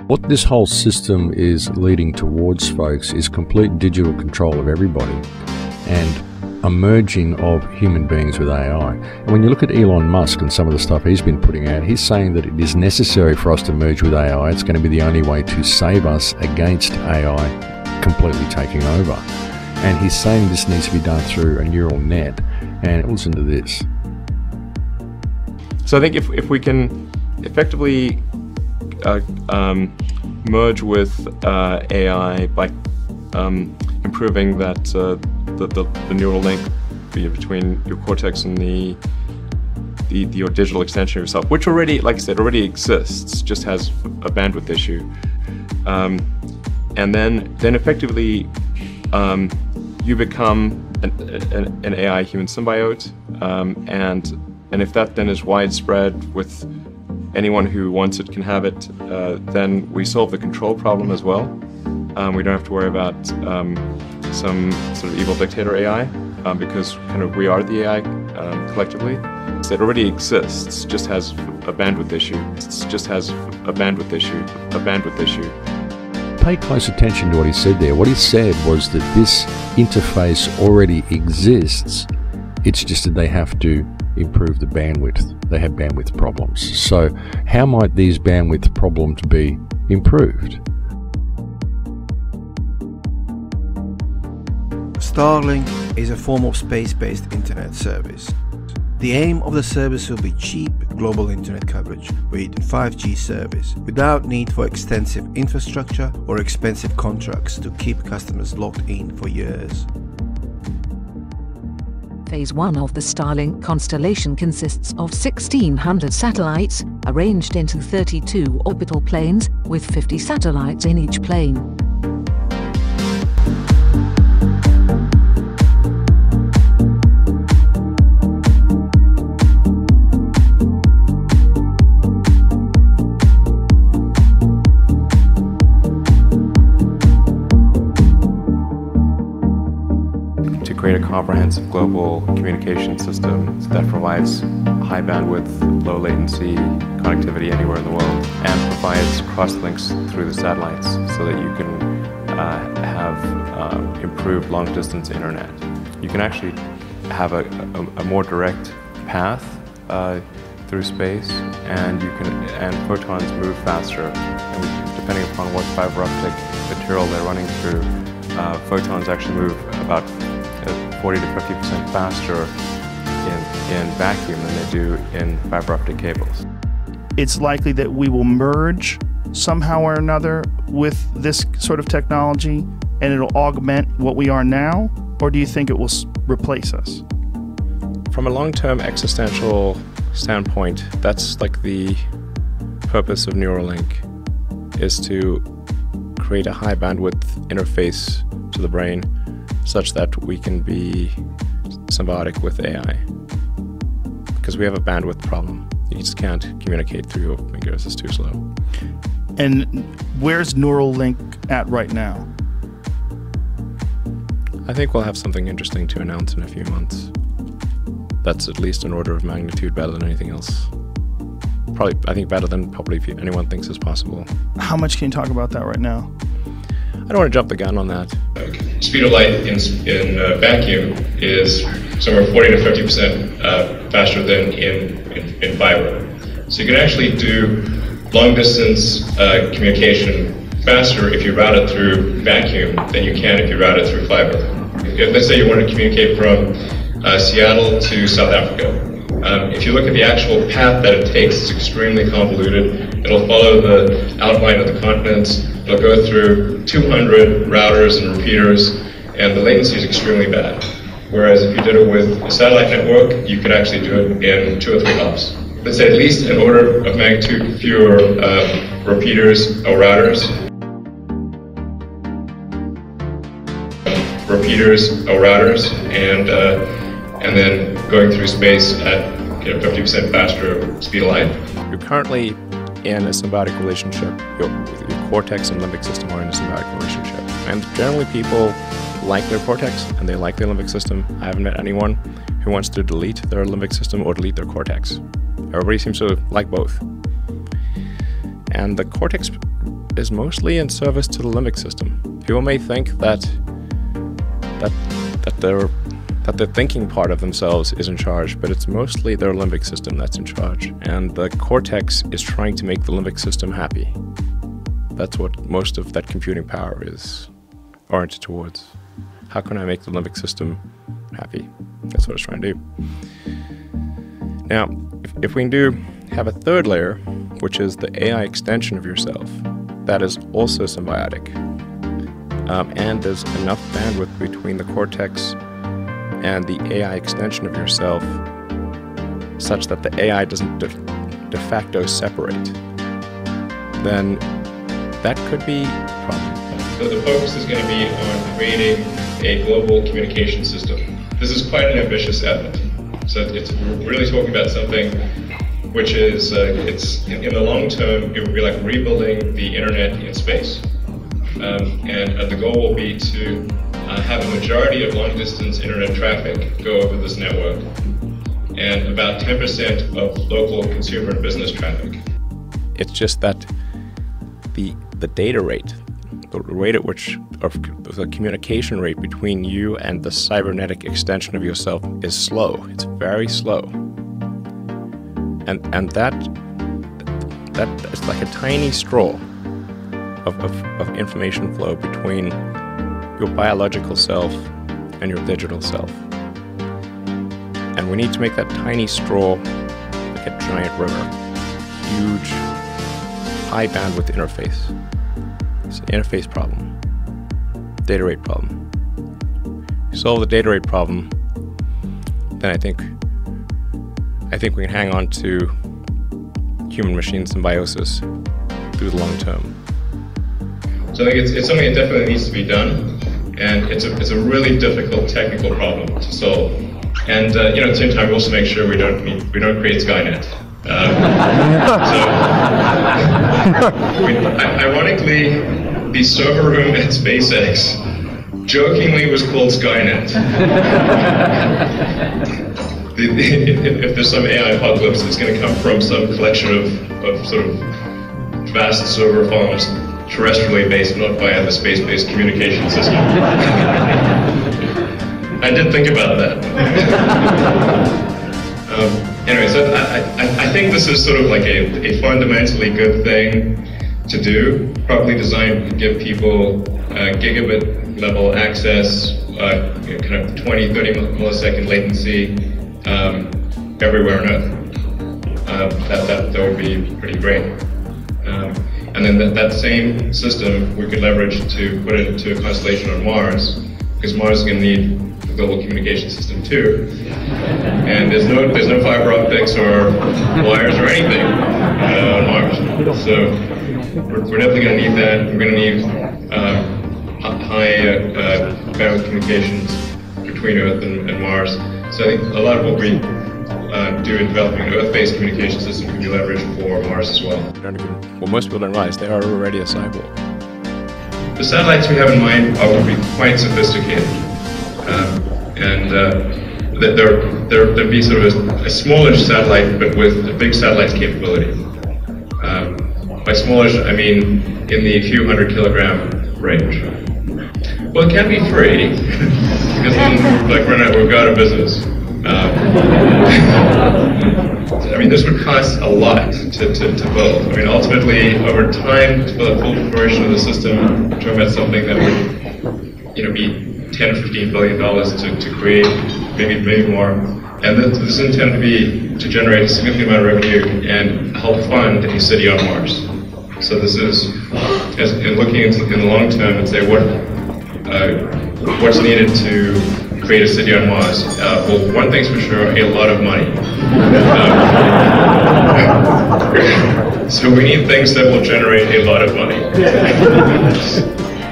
What this whole system is leading towards, folks, is complete digital control of everybody and a merging of human beings with AI. And when you look at Elon Musk and some of the stuff he's been putting out, he's saying that it is necessary for us to merge with AI. It's going to be the only way to save us against AI completely taking over. And he's saying this needs to be done through a neural net. And listen to this. So I think if we can effectively merge with AI by improving that the neural link between your cortex and your digital extension of yourself, which already, like I said, already exists, just has a bandwidth issue, and then effectively you become an AI human symbiote, and if that then is widespread with anyone who wants it can have it, then we solve the control problem as well. We don't have to worry about some sort of evil dictator AI, because kind of we are the AI collectively. It already exists, just has a bandwidth issue. It just has a bandwidth issue. Pay close attention to what he said there. What he said was that this interface already exists. It's just that they have to improve the bandwidth. They have bandwidth problems. So how might these bandwidth problems be improved? Starlink is a form of space-based internet service. The aim of the service will be cheap global internet coverage with 5G service without need for extensive infrastructure or expensive contracts to keep customers locked in for years. Phase 1 of the Starlink constellation consists of 1,600 satellites, arranged into 32 orbital planes, with 50 satellites in each plane. Create a comprehensive global communication system that provides high bandwidth, low latency connectivity anywhere in the world, and provides cross-links through the satellites so that you can have improved long-distance internet. You can actually have a more direct path through space, and photons move faster. And depending upon what fiber optic material they're running through, photons actually move about 40 to 50% faster in vacuum than they do in fiber optic cables. It's likely that we will merge somehow or another with this sort of technology and it'll augment what we are now, or do you think it will replace us? From a long-term existential standpoint, that's like the purpose of Neuralink, is to create a high bandwidth interface to the brain such that we can be symbiotic with AI. Because we have a bandwidth problem. You just can't communicate through your fingers, it's too slow. And where's Neuralink at right now? I think we'll have something interesting to announce in a few months. That's at least an order of magnitude better than anything else. Probably, I think better than probably anyone thinks is possible. How much can you talk about that right now? I don't want to jump the gun on that. Speed of light in vacuum is somewhere 40 to 50% faster than in fiber. So you can actually do long distance communication faster if you route it through vacuum than you can if you route it through fiber. If, let's say you want to communicate from Seattle to South Africa. If you look at the actual path that it takes, it's extremely convoluted. It'll follow the outline of the continents. It'll go through 200 routers and repeaters, and the latency is extremely bad. Whereas if you did it with a satellite network, you could actually do it in 2 or 3 hops. Let's say at least an order of magnitude fewer repeaters or routers. And then going through space at 50% faster speed of light. You're currently in a symbiotic relationship. Your cortex and limbic system are in a symbiotic relationship. And generally people like their cortex and they like their limbic system. I haven't met anyone who wants to delete their limbic system or delete their cortex. Everybody seems to like both. And the cortex is mostly in service to the limbic system. People may think that the thinking part of themselves is in charge, but it's mostly their limbic system that's in charge. And the cortex is trying to make the limbic system happy. That's what most of that computing power is oriented towards. How can I make the limbic system happy? That's what it's trying to do. Now, if we do have a third layer, which is the AI extension of yourself, that is also symbiotic. And there's enough bandwidth between the cortex and the AI extension of yourself such that the AI doesn't de facto separate, then that could be a problem. So the focus is going to be on creating a global communication system. This is quite an ambitious effort. So we're really talking about something which is, it's in the long term, it would be like rebuilding the internet in space. And the goal will be to have a majority of long-distance internet traffic go over this network, and about 10% of local consumer and business traffic. It's just that the data rate, the rate at which, or the communication rate between you and the cybernetic extension of yourself is slow. It's very slow. And that is like a tiny straw of information flow between your biological self and your digital self. And we need to make that tiny straw like a giant river. Huge, high bandwidth interface. It's an interface problem. Data rate problem. If you solve the data rate problem, then I think we can hang on to human-machine symbiosis through the long term. So I think it's something that definitely needs to be done, and it's a really difficult technical problem to solve. And at the same time, we also make sure we don't create Skynet. Ironically, the server room at SpaceX jokingly was called Skynet. If there's some AI apocalypse, it's going to come from some collection of sort of vast server farms, terrestrially based, not via the space-based communication system. I did think about that. Anyway, so I think this is sort of like a fundamentally good thing to do. Properly designed to give people gigabit level access, kind of 20, 30 millisecond latency everywhere on Earth. That would be pretty great. And then that same system we could leverage to put it into a constellation on Mars, because Mars is going to need a global communication system too. And there's no fiber optics or wires or anything on Mars. So we're definitely going to need that. We're going to need high bandwidth communications between Earth and Mars. So I think a lot of what we do in developing an Earth-based communication system can be leveraged for Mars as well. Well, most people don't realize they are already a cyborg. The satellites we have in mind are going to be quite sophisticated, and there'll be sort of a smallish satellite, but with a big satellite's capability. By smallish, I mean in the few hundred kilogram range. Well, it can't be free because then, like, we're out of business. I mean, this would cost a lot to build. I mean, ultimately, over time, to build a full version of the system, we're talking about something that would, be $10 or $15 billion to create, maybe more. And this is intended to generate a significant amount of revenue and help fund a city on Mars. So this is, looking in the long term and say what's needed to create a city on Mars. Well, one thing's for sure, a lot of money. So we need things that will generate a lot of money.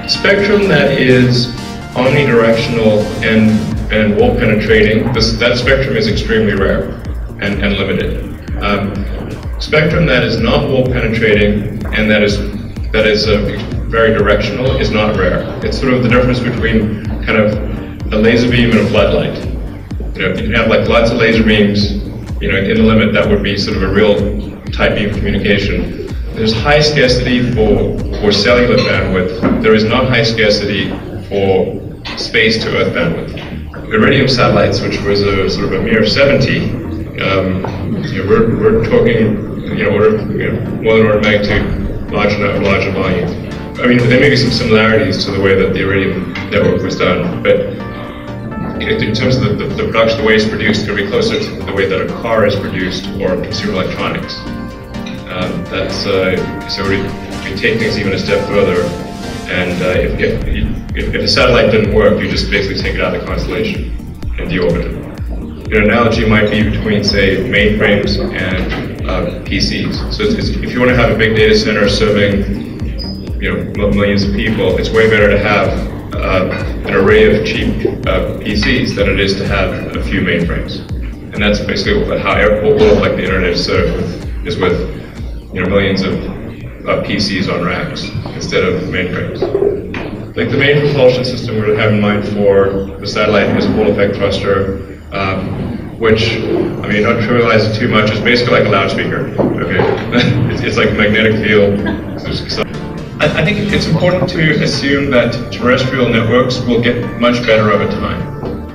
Spectrum that is omnidirectional and wall penetrating, that spectrum is extremely rare and limited. Spectrum that is not wall penetrating and that is very directional is not rare. It's sort of the difference between kind of a laser beam and a floodlight. You can have like lots of laser beams, in the limit that would be sort of a real tight beam communication. there's high scarcity for cellular bandwidth. There is not high scarcity for space-to-Earth bandwidth. Iridium satellites, which was a sort of a mere 70, we're talking more than order of magnitude larger volume. I mean, there may be some similarities to the way that the Iridium network was done, but in terms of the production, the way it's produced, it's going to be closer to the way that a car is produced or consumer electronics. So we take things even a step further, and if a satellite didn't work, you just basically take it out of the constellation and deorbit it. An analogy might be between, say, mainframes and PCs. So if you want to have a big data center serving millions of people, it's way better to have an array of cheap PCs than it is to have a few mainframes. And that's basically how all of the internet is served, is with millions of PCs on racks instead of mainframes. Like the main propulsion system we're going to have in mind for the satellite is a Hall effect thruster, which, I mean, not trivialize it too much, is basically like a loudspeaker. Okay, it's like a magnetic field. I think it's important to assume that terrestrial networks will get much better over time.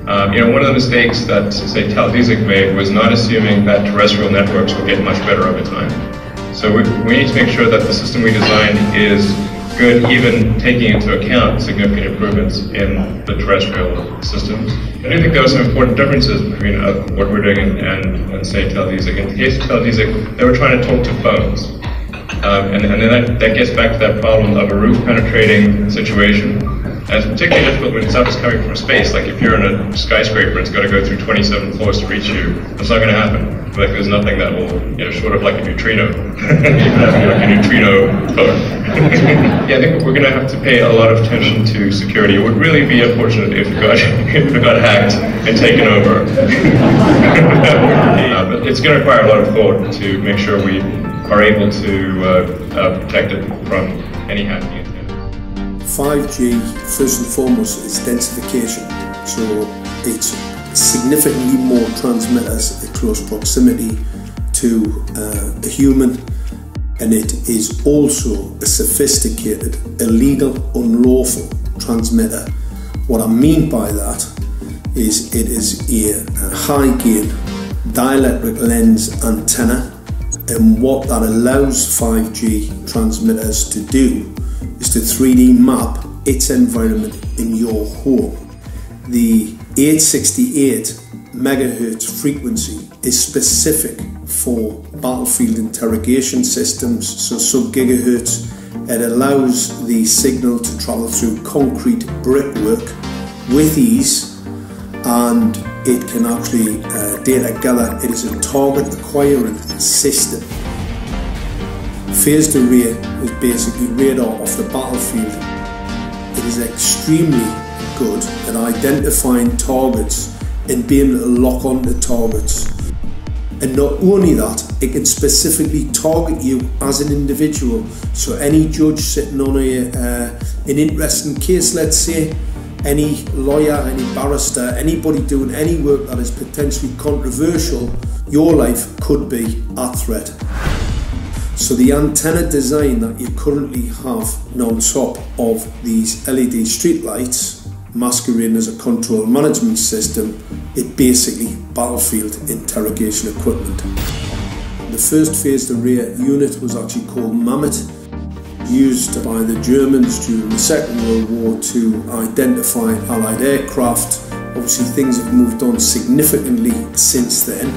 One of the mistakes that, say, Televisic made was not assuming that terrestrial networks will get much better over time. So we need to make sure that the system we design is good, even taking into account significant improvements in the terrestrial systems. I do think there are some important differences between what we're doing and say, Televisic. In the case of Televisic, they were trying to talk to phones. And then that gets back to that problem of a roof-penetrating situation. And it's particularly difficult when stuff is coming from space. Like if you're in a skyscraper, it's got to go through 27 floors to reach you. That's not going to happen. Like there's nothing that will, short of like a neutrino, you can have like a neutrino phone. Yeah, I think we're going to have to pay a lot of attention to security. It would really be unfortunate if it got hacked and taken over. But it's going to require a lot of thought to make sure we are able to protect it from any hacking. 5G, first and foremost, is densification. So it's significantly more transmitters in close proximity to a human, and it is also a sophisticated, illegal, unlawful transmitter. What I mean by that is it is a high gain dielectric lens antenna, and what that allows 5G transmitters to do is to 3D map its environment in your home. The 868 megahertz frequency is specific for battlefield interrogation systems, so sub-gigahertz. It allows the signal to travel through concrete brickwork with ease, and it can actually data gather. It is a target acquiring system. Phased array is basically radar off the battlefield. It is extremely good at identifying targets and being able to lock onto targets. And not only that, it can specifically target you as an individual. So any judge sitting on an interesting case, let's say, any lawyer, any barrister, anybody doing any work that is potentially controversial, your life could be at threat. So the antenna design that you currently have on top of these LED street lights, masquerading as a control management system, it basically battlefield interrogation equipment. The first phased array unit was actually called Mammoth, used by the Germans during the Second World War to identify Allied aircraft. Obviously things have moved on significantly since then.